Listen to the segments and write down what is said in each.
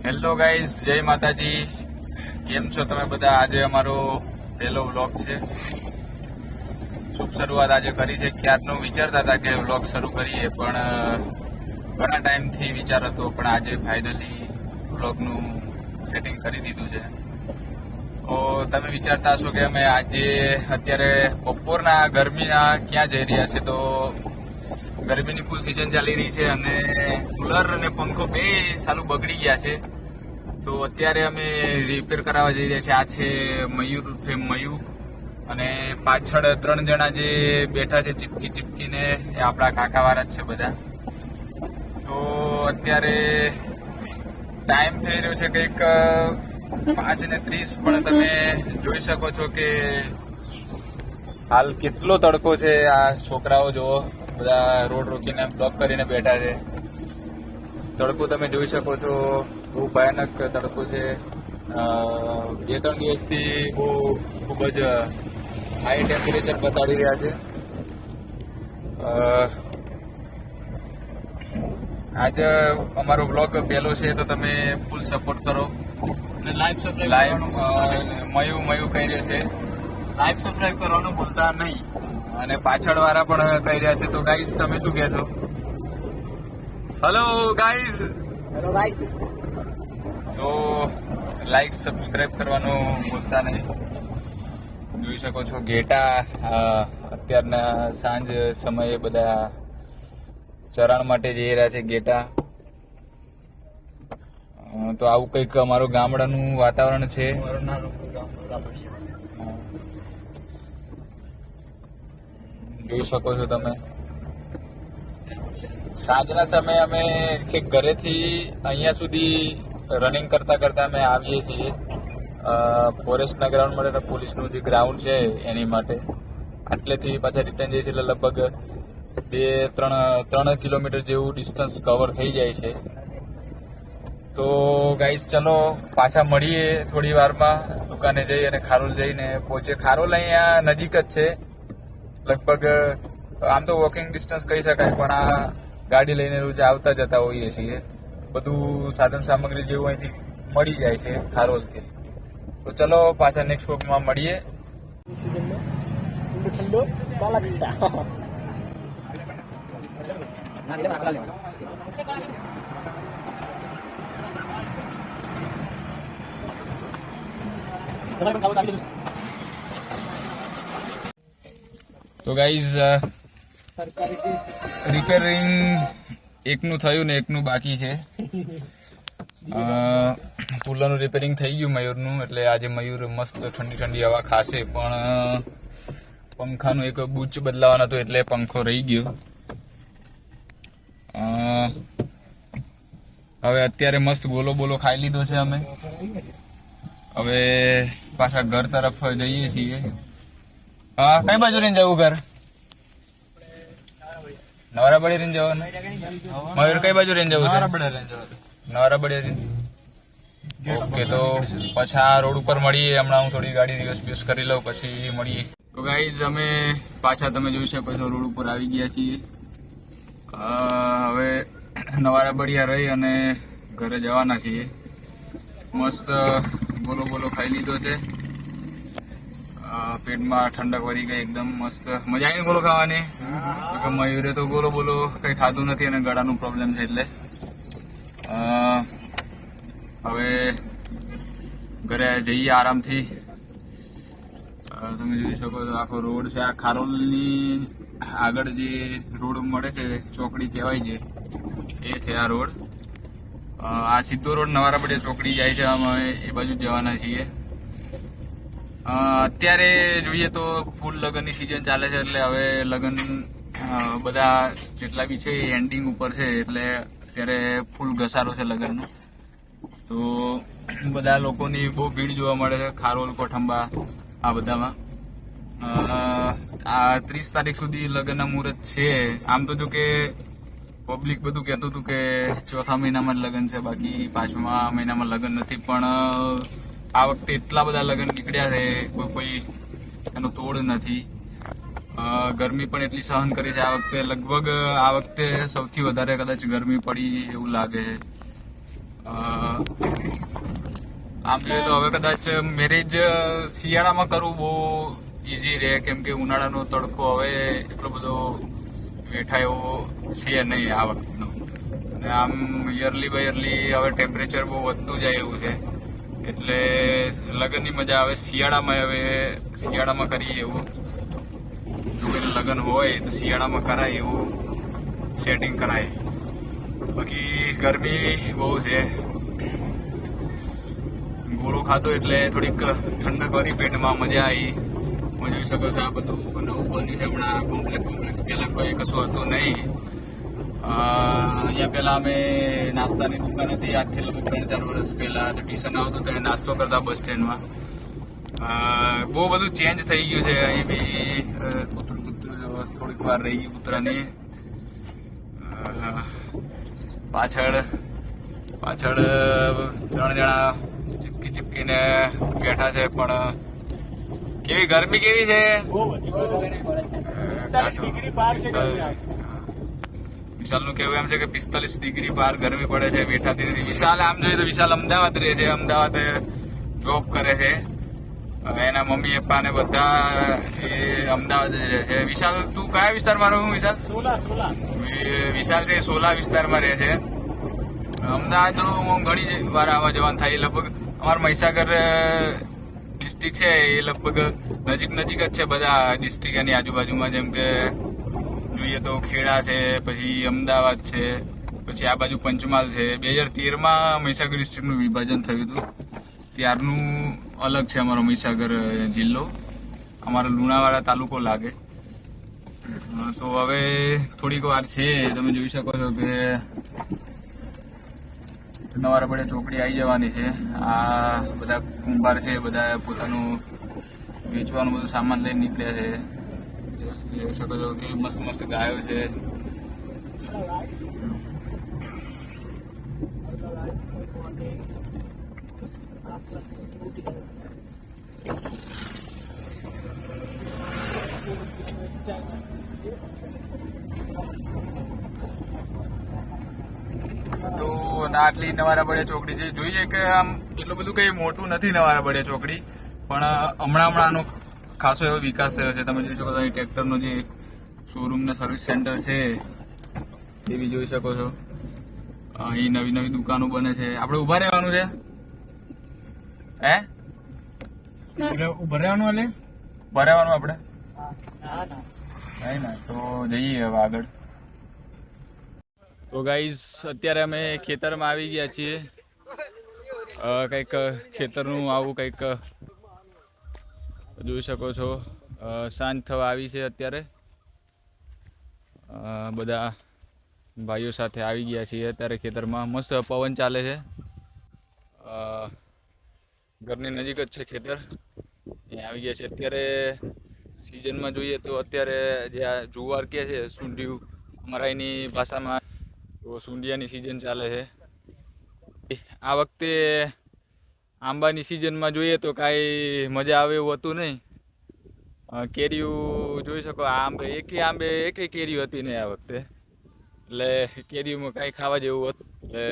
Hello guys, જય માતાજી. કેમ છો તમે બધા? આજે અમારો પહેલો વ્લોગ છે. શુભ શરૂઆત આજે કરી છે. ક્યારનું વિચારતા હતા કે વ્લોગ શરૂ કરીએ, પણ ઘણા ટાઈમથી વિચાર હતો, પણ આજે ફાઇનલી વ્લોગનું સેટિંગ કરી દીધું છે. તો તમે વિચારતા હશો કે અમે આજે અત્યારે બપોરના ગરમીના ક્યાં જઈ રહ્યા છે? તો ગરમીની ફૂલ સિઝન ચાલી રહી છે અને કુલર અને પંખો બે સાલું બગડી ગયા છે. તો અત્યારે અમે રિપેર કરાવવા જઈ રહ્યા છીએ. આ છે મયુર ફેમ મયુર, અને પાછળ 3 જણા જે બેઠા છે ચીપકીને, એ આપણા કાકાવાળા જ છે બધા. તો અત્યારે ટાઈમ થઈ રહ્યો છે કંઈક 5:30, પણ તમે જોઈ શકો છો કે હાલ કેટલો તડકો છે. આ છોકરાઓ જુઓ, બધા રોડ રોકીને બ્લોક કરીને બેઠા છે. તડકો તમે જોઈ શકો છો, બહુ ભયાનક તડકો છે. 2-3 દિવસથી બહુ ખૂબ જ હાઈ ટેમ્પરેચર બતાડી રહ્યા છે. આજે અમારો બ્લોગ પહેલો છે, તો તમે ફૂલ સપોર્ટ કરો. લાઈવ મયુ કહી રહ્યો છે, લાઈવ સબસ્ક્રાઇબ કરવાનું ભૂલતા નહીં. અને પાછળ વાળા પણ કહી રહ્યા છે. તો ગાઈસ, તમે શું કહેશો? Hello guys. તો લાઈક સબસ્ક્રાઇબ કરવાનું ભૂલતા નહીં. જોઈ શકો છો ઘેટા અત્યારના સાંજ સમયે બધા ચરણ માટે જઈ રહ્યા છે ઘેટા. તો આવું કંઈક અમારું ગામડાનું વાતાવરણ છે. જોઈ શકો છો તમે. સાંજના સમયે અમે છેક ઘરેથી અહીંયા સુધી રનિંગ કરતા કરતા અમે આવીએ છીએ ફોરેસ્ટના ગ્રાઉન્ડ માટે, પોલીસનું જે ગ્રાઉન્ડ છે એની માટે. આટલેથી પાછા રિટર્ન જઈએ છીએ, એટલે લગભગ 2-3 કિલોમીટર જેવું ડિસ્ટન્સ કવર થઈ જાય છે. તો ગાઈસ, ચલો પાછા મળીએ થોડી વારમાં. દુકાને જઈ અને ખારોલ જઈને પહોંચે. ખારોલ અહીંયા નજીક જ છે, લગભગ આમ તો વોકિંગ ડિસ્ટન્સ કહી શકાય, પણ આ ગાડી લઈને રોજ આવતા જતા હોઈએ છીએ. બધું સાધન સામગ્રી જેવું અહીંથી મળી જાય છે ખારોલથી. તો ચલો પાછા નેક્સ્ટ વ્લોગમાં મળીએ. તો ગાઈઝ, રિપેરિંગ એકનું થયું ને એકનું બાકી છે. કુલરનું રિપેરિંગ થઈ ગયું મયુરનું, એટલે આજે મયુર મસ્ત ઠંડી ઠંડી હવા ખાશે. પણ પંખાનું એક બૂચ બદલાવાનો હતો, એટલે પંખો રહી ગયો. હવે અત્યારે મસ્ત બોલો ખાઈ લીધો છે અમે. હવે પાછા ઘર તરફ જઈએ છીએ. હા, કઈ બાજુ રહીને જવું ઘર? નવરાબડી રહીને જવાનું. મયુર, કઈ બાજુ રહીને જવું છે? નવરાબડી. ઓકે, તો પાછા રોડ ઉપર મળીએ. હમણાં હું થોડી ગાડી રિવર્સ કરી લઉં, પછી મળીએ. તો ગાઈઝ, અમે પાછા તમે જોઈ શકો છો રોડ ઉપર આવી ગયા છીએ. હવે નવરાબડિયા રહી અને ઘરે જવાના છીએ. મસ્ત બોલો ખાઈ લીધો છે. પેટમાં ઠંડક વળી ગઈ, એકદમ મસ્ત મજા આવી બોલો ખાવાની. મયુરે તો બોલો કઈ ખાધું નથી અને ગળાનું પ્રોબ્લેમ છે, એટલે હવે ઘરે જઈએ આરામથી. તમે જોઈ શકો છો આખો રોડ છે. આ ખારોલની આગળ જે રોડ મળે છે, ચોકડી કહેવાય છે, એ છે આ રોડ. આ સીધો રોડ નવારાબડી ચોકડી જાય છે. અમે એ બાજુ જવાના છીએ. અત્યારે જોઈએ તો ફૂલ લગ્નની સિઝન ચાલે છે, એટલે હવે લગ્ન બધા જેટલા બી છે એ એન્ડિંગ ઉપર છે, એટલે અત્યારે ફૂલ ઘસારો છે લગ્નનો. તો બધા લોકોની બહુ ભીડ જોવા મળે છે ખારોલ, કોઠંબા, આ બધામાં. આ 30 તારીખ સુધી લગ્નના મુહૂર્ત છે. આમ તો જો કે પબ્લિક બધું કહેતું હતું કે 4થા મહિનામાં જ લગ્ન છે, બાકી 5મા મહિનામાં લગ્ન નથી. પણ આ વખતે એટલા બધા લગ્ન નીકળ્યા છે, કોઈ એનો તોડ નથી. ગરમી પણ એટલી સહન કરી છે આ વખતે. લગભગ આ વખતે સૌથી વધારે કદાચ ગરમી પડી એવું લાગે છે. આમ જોઈએ તો હવે કદાચ મેરેજ શિયાળામાં કરવું બહુ ઈઝી રહે, કેમ કે ઉનાળાનો તડકો હવે એટલો બધો બેઠા એવો છે નહીં આ વખતનો. અને આમ યરલી બાય યરલી હવે ટેમ્પરેચર બહુ વધતું જાય એવું છે, એટલે લગ્નની મજા આવે શિયાળામાં કરીએ એવું. જો કોઈ લગ્ન હોય તો શિયાળામાં કરાય એવું સેટિંગ કરાય. બાકી ગરમી બહુ છે. ગોળો ખાધો એટલે થોડીક ઠંડક કરી પેટમાં, મજા આવી. જોઈ શકો છો આ બધું નવું બન્યું છે હમણાં. કોમ્પ્લેક્સ પહેલા કોઈ કશું હતું નહીં. અહીંયા પહેલા અમે નાસ્તાની દુકાન હતી, આજથી લગભગ 3-4 વર્ષ પહેલા ટ્યુશન આવતું ત્યારે નાસ્તો કરતા બસ સ્ટેન્ડમાં. બહુ બધું ચેન્જ થઈ ગયું છે. અહીં બી કૂતરું થોડીક વાર રહી ગયું કૂતરાની. પાછળ 3 જણા ચીપકીને બેઠા છે, પણ કેવી ગરમી કેવી છે. વિશાલનું કેવું એમ છે કે 45 ડિગ્રી બહાર ગરમી પડે છે, બેઠાતી નથી. વિશાલ આમ જોઈએ તો વિશાલ અમદાવાદ રહે છે, અમદાવાદ જોબ કરે છે. એના મમ્મી પપ્પા ને બધા એ અમદાવાદ જ રહે છે. વિશાલ તું કયા વિસ્તારમાં રહું? વિશાલ વિશાલ છે સોલા વિસ્તારમાં રહે છે. અમદાવાદ હું ઘણી વાર આવવા જવાનું થાય. લગભગ અમારા મહીસાગર ડિસ્ટ્રિક્ટ છે એ લગભગ નજીક જ છે બધા ડિસ્ટ્રિક્ટ એની આજુબાજુમાં. જેમ કે જોઈએ તો ખેડા છે, પછી અમદાવાદ છે, પછી આ બાજુ પંચમહાલ છે. 2013માં મહીસાગર ડિસ્ટ્રિક્ટનું વિભાજન થયું હતું, ત્યારનું અલગ છે અમારો મહીસાગર જિલ્લો. અમારો લુણાવાડા તાલુકો લાગે. તો હવે થોડીક વાર છે, તમે જોઈ શકો છો કે નવારબડે ચોકડી આવી જવાની છે. આ બધા કુંભાર છે, બધા પોતાનું વેચવાનું બધું સામાન લઈને નીકળ્યા છે. જોઈ શકો છો કે મસ્ત ગાયો છે. તો આટલી નવારબડે ચોકડી છે. જોઈએ કે આમ એટલું બધું કઈ મોટું નથી નવારબડે ચોકડી, પણ હમણાં ખાસો એવો વિકાસ થયો છે. તમે જોઈ શકો છો અહીં ટ્રેક્ટરનો જે શોરૂમ ને સર્વિસ સેન્ટર છે એ બી જોઈ શકો છો. અહીં નવી દુકાનો બને છે. આપણે ઉભા રહેવાનું છે, ઉભા રહેવાનું આપણે તો જઈએ હવે આગળ. તો ગાઈઝ અત્યારે અમે ખેતરમાં આવી ગયા છીએ. કંઈક ખેતરનું આવું કંઈક જોઈ શકો છો. સાંજ થવા આવી છે અત્યારે. બધા ભાઈઓ સાથે આવી ગયા છીએ અત્યારે ખેતરમાં. મસ્ત પવન ચાલે છે. ઘરની નજીક જ છે ખેતર, અહીંયા આવી ગયા છે. અત્યારે સિઝનમાં જોઈએ તો અત્યારે જે આ જુવાર કે છે સૂંઢિયું અમારા એની ભાષામાં, તો સૂંઢિયાની સિઝન ચાલે છે. આ વખતે આંબાની સિઝનમાં જોઈએ તો કાંઈ મજા આવે એવું હતું નહીં. કેરીઓ જોઈ શકો, એકે કેરીઓ હતી નહીં આ વખતે. એટલે કેરીઓમાં કાંઈ ખાવા જેવું હતું. એટલે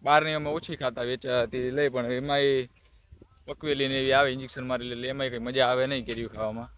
બહારની અમે ઓછી ખાતા, વેચાતી લઈ, પણ એમાંય પકવેલી ને એવી આવે ઇન્જેક્શન મારી, એટલે એમાંય કંઈ મજા આવે નહીં કેરીઓ ખાવામાં.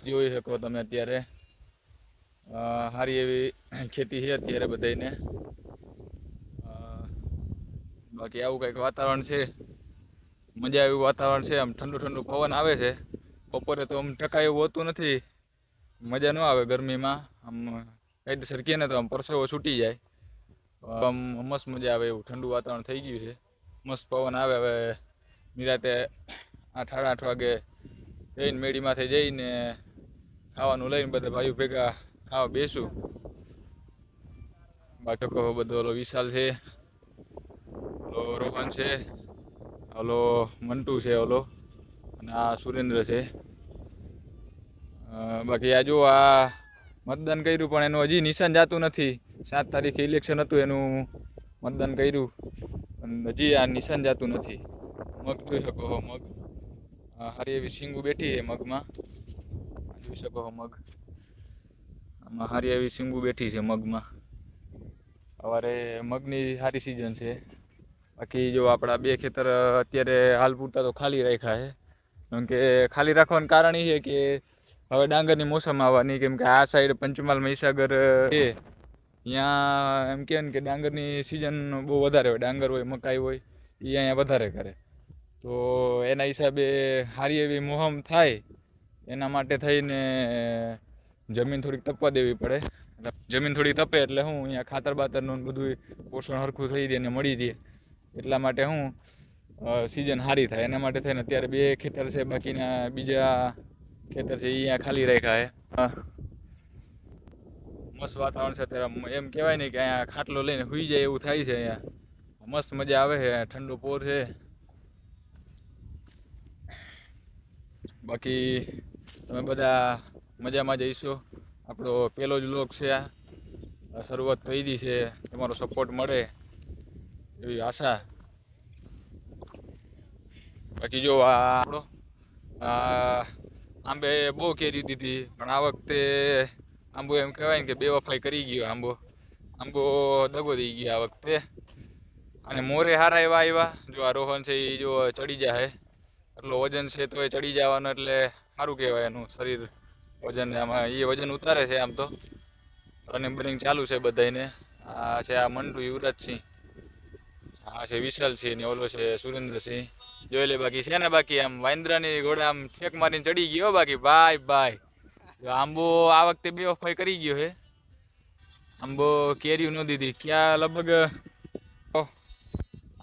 જોઈ શકો તમે અત્યારે સારી એવી ખેતી છે અત્યારે બધાને. બાકી આવું કંઈક વાતાવરણ છે, મજા એવું વાતાવરણ છે. આમ ઠંડુ પવન આવે છે. બપોરે તો આમ ટકાય એવું હોતું નથી, મજા ન આવે ગરમીમાં. આમ કાયદેસર કહે ને તો આમ પરસેવો છૂટી જાય. આમ મસ્ત મજા આવે એવું ઠંડુ વાતાવરણ થઈ ગયું છે. મસ્ત પવન આવે. હવે નિરાતે 8-8 વાગે જઈને મેળીમાંથી જઈને ખાવાનું લઈને બધા ભાઈઓ ભેગા ખાવા બેસું. બાકી કહો બધો ઓલો વિશાલ છે, ઓલો રોહન છે, ઓલો મંટુ છે, ઓલો અને આ સુરેન્દ્ર છે. બાકી આ જો આ મતદાન કર્યું, પણ એનું હજી નિશાન જાતું નથી. 7 તારીખે ઇલેક્શન હતું, એનું મતદાન કર્યું, પણ હજી આ નિશાન જાતું નથી. મગ જોઈ શકો છો, મગ સારી એવી શીંગું બેઠી છે મગમાં. જોઈ શકો છો મગ, આમાં સારી એવી શીંગું બેઠી છે મગમાં. સવારે મગની સારી સિઝન છે. બાકી જો આપણા 2 ખેતર અત્યારે હાલ પૂરતા તો ખાલી રાખ્યા છે. કેમ કે ખાલી રાખવાનું કારણ એ છે કે હવે ડાંગરની મોસમ આવવાની, કેમ કે આ સાઈડ પંચમહાલ મહીસાગર છે ત્યાં એમ કહે ને કે ડાંગરની સિઝન બહુ વધારે હોય, ડાંગર હોય, મકાઈ હોય, એ અહીંયા વધારે કરે. તો એના હિસાબે સારી એવી મોહમ થાય એના માટે થઈને જમીન થોડીક તપવા દેવી પડે. જમીન થોડી તપે એટલે હું અહીંયા ખાતર બાતરનું બધું પોષણ હરખું થઈ દે ને મળી રહે. એટલા માટે હું સિઝન સારી થાય એના માટે થઈને અત્યારે 2 ખેતર છે, બાકીના બીજા ખેતર છે એ અહીંયા ખાલી રાખ્યા છે. મસ્ત વાતાવરણ છે અત્યારે, એમ કહેવાય ને કે અહીંયા ખાટલો લઈને સૂઈ જાય એવું થાય છે. અહીંયા મસ્ત મજા આવે છે, ઠંડો પોર છે. બાકી તમે બધા મજામાં જઈશો. આપણો પહેલો જ વ્લોગ છે, આ શરૂઆત કરી દી છે, તમારો સપોર્ટ મળે એવી આશા. બાકી જો આ આપણો આંબે બહુ કેરી દીધી, પણ આ વખતે આંબો એમ કહેવાય ને કે બેવફાઈ કરી ગયો. આંબો દગો દઈ ગયો આ વખતે. અને મોરે હારા એવા આવ્યા. જો આ રોહન છે એ જો ચડી જાય, એટલો વજન છે તો એ ચડી જવાનો, એટલે સારું કહેવાય એનું શરીર વજન. આમાં એ વજન ઉતારે છે. આમ તો રનિંગ બનિંગ ચાલુ છે બધાને. આ છે આ મંટુ યુવરાજસિંહ, આ છે વિશાલસિંહ ને ઓલો છે સુરેન્દ્રસિંહ. જોઈ લે. બાકી છે ને બાકી આમ વાંદરાની ઘોડે આમ ઠેક મારીને ચડી ગયો. બાકી ભાઈ આંબો આ વખતે બેવફાઈ કરી ગયો છે. આંબો કેરીઓ ન દીધી. ક્યાં લગભગ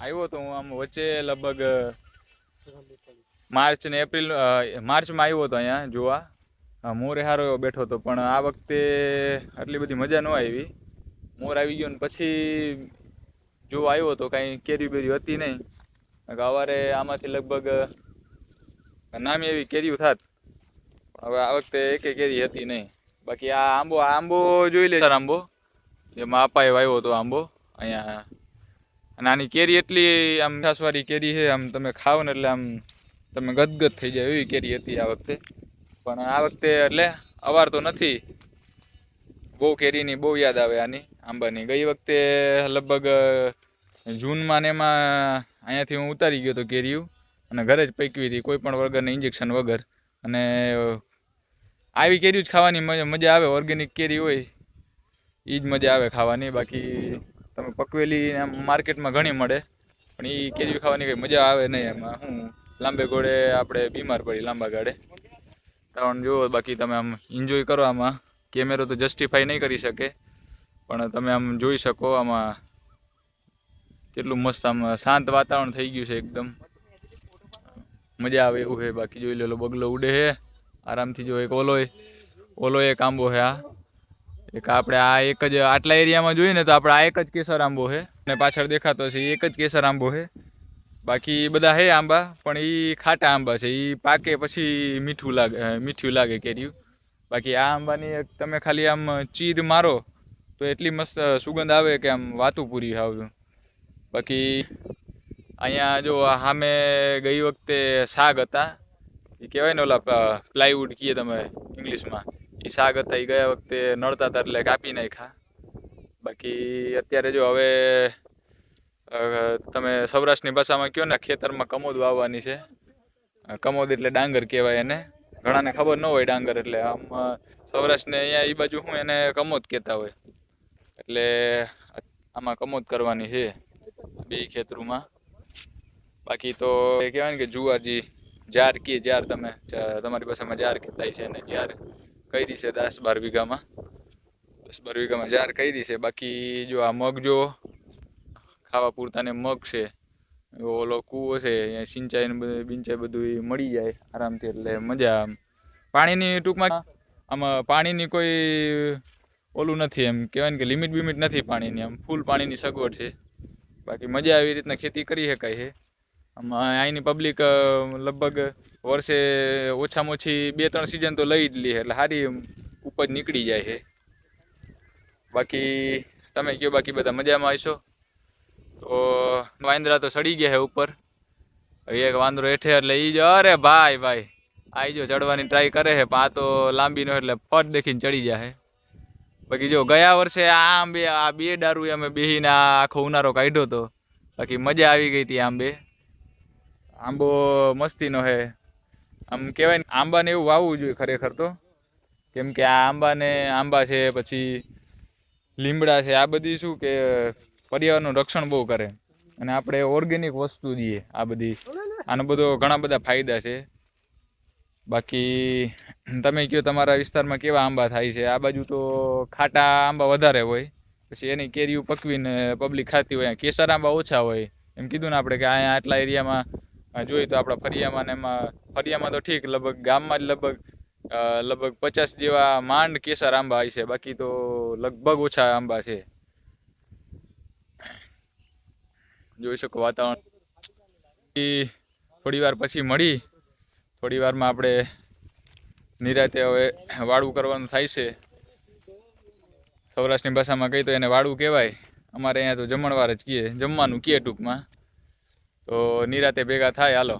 આવ્યો તો હું આમ વચ્ચે લગભગ માર્ચ ને એપ્રિલ, માર્ચમાં આવ્યો હતો અહીંયા જોવા. મોરે સારો એવો બેઠો હતો, પણ આ વખતે આટલી બધી મજા ન આવી. મોર આવી ગયો ને પછી જોવા આવ્યો તો કાંઈ કેરી બેરી હતી નહીં. સવારે આમાંથી લગભગ નામી એવી કેરીઓ થાત, હવે આ વખતે એકે કેરી હતી નહીં. બાકી આ આંબો જોઈ લે. આંબો જેમાં આપાએ વાવ્યો હતો આંબો અહીંયા. અને આની કેરી એટલી આમ મીઠાશવાળી કેરી છે, આમ તમે ખાઓ ને એટલે આમ તમે ગદગદ થઈ જાય એવી કેરી હતી આ વખતે. પણ આ વખતે એટલે અવાર તો નથી. બહુ કેરીની બહુ યાદ આવે આની આંબાની. ગઈ વખતે લગભગ જૂનમાં ને એમાં અહીંયાથી હું ઉતારી ગયો હતો કેરીઓ, અને ઘરે જ પકવી હતી, કોઈ પણ વગર ઇન્જેક્શન વગર. અને આવી કેરીઓ જ ખાવાની મજા આવે. ઓર્ગેનિક કેરી હોય એ જ મજા આવે ખાવાની. બાકી તમે પકવેલી માર્કેટમાં ઘણી મળે, પણ એ કેરીઓ ખાવાની કંઈ મજા આવે નહીં. એમાં હું લાંબે ગોળે આપણે બીમાર પડી લાંબા ગાળે. કારણ જુઓ, બાકી તમે આમ એન્જોય કરો. આમાં કેમેરો તો જસ્ટિફાઈ નહીં કરી શકે, પણ તમે આમ જોઈ શકો આમાં કેટલું મસ્ત આમ શાંત વાતાવરણ થઈ ગયું છે એકદમ. મજા આવે એવું છે. બાકી જોઈ લો બગલો ઉડે છે આરામથી. જો એક ઓલો એક આંબો છે. આ એક આપણે આ એક જ આટલા એરિયામાં જોઈએ ને તો આપણે આ એક જ કેસર આંબો છે, અને પાછળ દેખાતો છે એક જ કેસર આંબો છે. બાકી બધા છે આંબા, પણ એ ખાટા આંબા છે. એ પાકે પછી મીઠું લાગે કેરીયું. બાકી આ આંબાની તમે ખાલી આમ ચીર મારો તો એટલી મસ્ત સુગંધ આવે કે આમ વાતું પૂરી આવતું. બાકી અહીંયા જો સામે ગઈ વખતે શાક હતા, એ કહેવાય ને ઓલા પ્લાયવુડ કહીએ તમે ઇંગ્લિશમાં, એ શાક હતા. એ ગયા વખતે નડતા હતા એટલે કાપી નાખ્યા. બાકી અત્યારે જો હવે તમે સૌરાષ્ટ્રની ભાષામાં કહો ને, ખેતરમાં કમોદ વાવવાની છે. કમોદ એટલે ડાંગર કહેવાય એને. ઘણાને ખબર ન હોય ડાંગર એટલે. આમ સૌરાષ્ટ્રને અહીંયા એ બાજુ શું એને કમોદ કહેતા હોય. એટલે આમાં કમોદ કરવાની છે 2 ખેતરોમાં. બાકી તો એ કહેવાય ને કે જુવારજી જાર કીએ, જાર તમારી ભાષામાં જાર કહેતા છે, ને જાર કરી છે 10-12 વીઘામાં. 10-12 વીઘામાં જાર કરી છે. બાકી જો આ મગ જો ખાવા પૂરતા ને મગ છે. ઓલો કૂવો છે, અહીંયા સિંચાઈ ને બિંચાઈ બધું મળી જાય આરામથી, એટલે મજા. આમ પાણીની ટૂંકમાં આમાં પાણીની કોઈ ઓલું નથી, એમ કહેવાય ને કે લિમિટ બિમિટ નથી પાણીની. આમ ફૂલ પાણીની સગવડ છે. બાકી મજા આવી રીતના ખેતી કરી શકાય છે. આમાં અહીંની પબ્લિક લગભગ વર્ષે ઓછામાં ઓછી 2-3 સિઝન તો લઈ જ લે, એટલે સારી ઉપજ નીકળી જાય છે. બાકી તમે કહો, બાકી બધા મજામાં આવશો? તો વાંદરા તો ચડી ગયા છે ઉપર. એક વાંદરો હેઠે, એટલે એ જો અરે ભાઈ આ જો ચડવાની ટ્રાય કરે છે, પણ આ તો લાંબી નો એટલે ફટ દેખીને ચડી જાય. બાકી જો ગયા વર્ષે આ 2 દારૂ અમે બેહીને આખો ઉનાળો કાઢ્યો હતો. બાકી મજા આવી ગઈ હતી આંબે. આંબો મસ્તીનો હે. આમ કહેવાય ને આંબાને એવું વાવવું જોઈએ ખરેખર તો, કેમ કે આ આંબા છે, પછી લીમડા છે, આ બધી શું કે પર્યાવરણનું રક્ષણ બહુ કરે. અને આપણે ઓર્ગેનિક વસ્તુ દઈએ આ બધી, આનો બધો ઘણા બધા ફાયદા છે. બાકી તમે કહો તમારા વિસ્તારમાં કેવા આંબા થાય છે? આ બાજુ તો ખાટા આંબા વધારે હોય, પછી એની કેરીઓ પકવીને પબ્લિક ખાતી હોય. કેસર આંબા ઓછા હોય. એમ કીધું ને આપણે કે અહીંયા આટલા એરિયામાં જોઈએ તો આપણા ફરિયામાં ને ફરિયામાં તો ઠીક, લગભગ ગામમાં જ લગભગ 50 જેવા માંડ કેસર આંબા હોય છે. બાકી તો લગભગ ઓછા આંબા છે. જોઈ શકો વાતાવરણ. થોડી વાર પછી મળી, થોડી વારમાં આપણે નિરાતે હવે વાળું કરવાનું થાય છે. સૌરાષ્ટ્રની ભાષામાં કહી તો એને વાળું કહેવાય. અમારે અહીંયા તો જમણવાર જ કહીએ, જમવાનું કહે ટૂંકમાં. તો નિરાતે ભેગા થાય, હાલો.